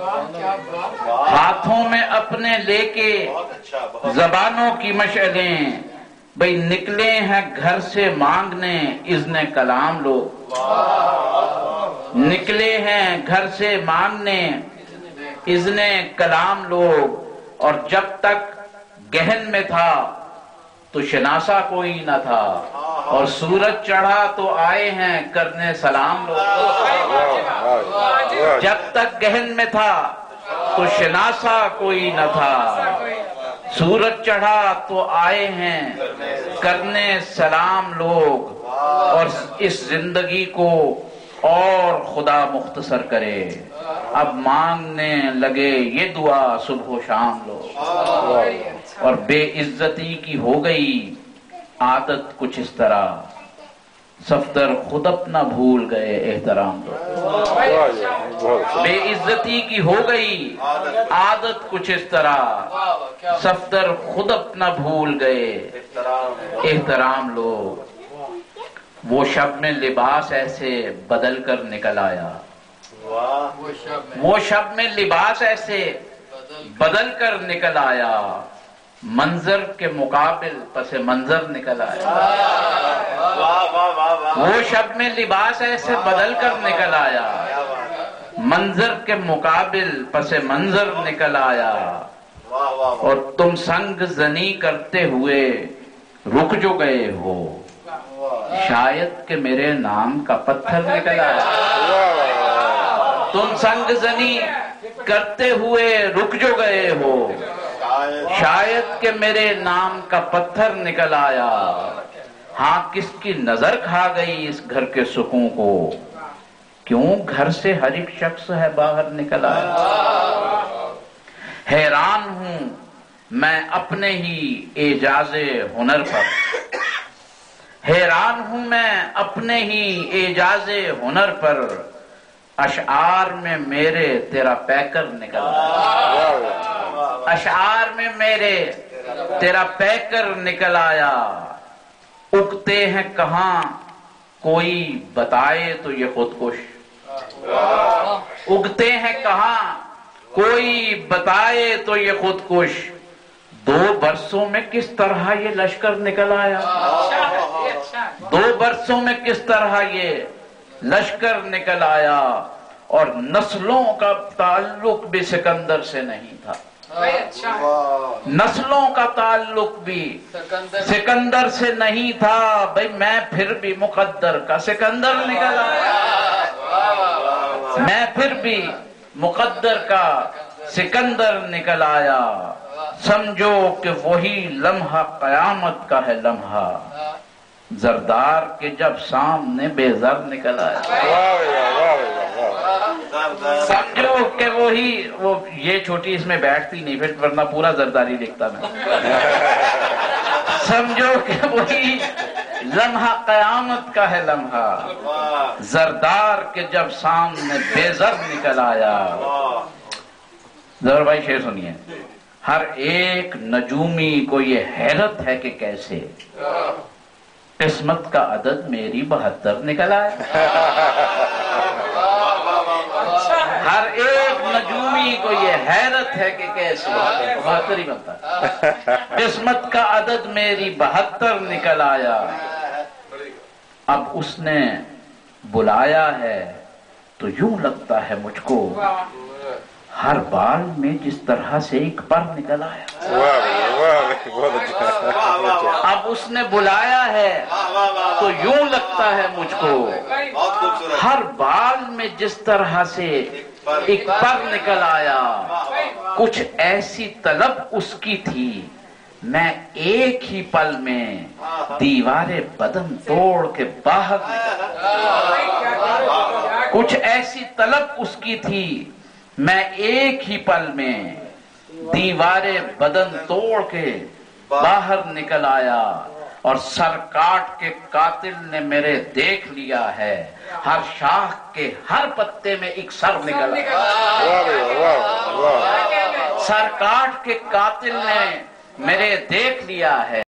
ہاتھوں میں اپنے لے کے زبانوں کی مشعلیں، بھئی نکلے ہیں گھر سے مانگنے اذن کلام لوگ، نکلے ہیں گھر سے مانگنے اذن کلام لوگ، اور جب تک گہن میں تھا تو شناسا کوئی نہ تھا، اور سورج چڑھا تو آئے ہیں کرنے سلام لوگ۔ جب تک گہن میں تھا تو شناسا کوئی نہ تھا، سورج چڑھا تو آئے ہیں کرنے سلام لوگ، اور اس زندگی کو اور خدا مختصر کرے، اب مانگنے لگے یہ دعا صبح و شام لوگ، اور بے عزتی کی ہو گئی عادت کچھ اس طرح، صفدر خود اپنا بھول گئے احترام لوگ، بے عزتی کی ہو گئی عادت کچھ اس طرح، صفدر خود اپنا بھول گئے احترام لوگ۔ وہ شب میں لباس ایسے بدل کر نکل آیا، وہ شب میں لباس ایسے بدل کر نکل آیا، منظر کے مقابل پس منظر نکل آیا، وہ شب میں لباس ایسے بدل کر نکل آیا، منظر کے مقابل پس منظر نکل آیا، اور تم سنگ زنی کرتے ہوئے رک جو گئے ہو، شاید کہ میرے نام کا پتھر نکل آیا، تم سنگ زنی کرتے ہوئے رک جو گئے ہو، شاید کہ میرے نام کا پتھر نکل آیا، ہاں کس کی نظر کھا گئی اس گھر کے سکون کو، کیوں گھر سے ہر ایک شخص ہے باہر نکل آیا، حیران ہوں میں اپنے ہی اعجاز ہنر پر، حیران ہوں میں اپنے ہی اعجاز ہنر پر، اشعار میں میرے تیرا پیکر نکل آیا، اشعار میں میرے تیرا پیکر نکل آیا، اگتے ہیں کہاں کوئی بتائے تو یہ خودکش، اگتے ہیں کہاں کوئی بتائے تو یہ خودکش، 2 برسوں میں کس طرح یہ لشکر نکل آیا، 2 برسوں میں کس طرح یہ لشکر نکل آیا، اور نسلوں کا تعلق بھی سکندر سے نہیں تھا، نسلوں کا تعلق بھی سکندر سے نہیں تھا، بھئی میں پھر بھی مقدر کا سکندر نکل آیا، میں پھر بھی مقدر کا سکندر نکل آیا، سمجھو کہ وہی لمحہ قیامت کا ہے لمحہ، زردار کے جب سامنے بے زر نکل آیا، سمجھو کہ وہی یہ چھوٹی اس میں بیٹھتی نہیں پھر ورنہ پورا زرداری لکھتا میں، سمجھو کہ وہی لمحہ قیامت کا ہے لمحہ، زردار کے جب سامنے بے زر نکل آیا۔ ظہر بھائی شعر سنیے، ہر ایک نجومی کو یہ حیرت ہے کہ کیسے قسمت کا عدد میری 72 نکل آیا، ہر ایک نجومی کو یہ حیرت ہے کہ کیسے 72 ہی بنتا، قسمت کا عدد میری 72 نکل آیا، اب اس نے بلایا ہے تو یوں لگتا ہے مجھ کو ہر بال میں جس طرح سے ایک پر نکل آیا، اب اس نے بلایا ہے تو یوں لگتا ہے مجھ کو ہر بال میں جس طرح سے ایک پر نکل آیا، کچھ ایسی طلب اس کی تھی میں ایک ہی پل میں دیوار بدن توڑ کے باہر نکلا، کچھ ایسی طلب اس کی تھی میں ایک ہی پل میں دیوار بدن توڑ کے باہر نکل آیا، اور سر کاٹ کے قاتل نے میرے دیکھ لیا ہے، ہر شاخ کے ہر پتے میں ایک سر نکل آیا، سر کاٹ کے قاتل نے میرے دیکھ لیا ہے۔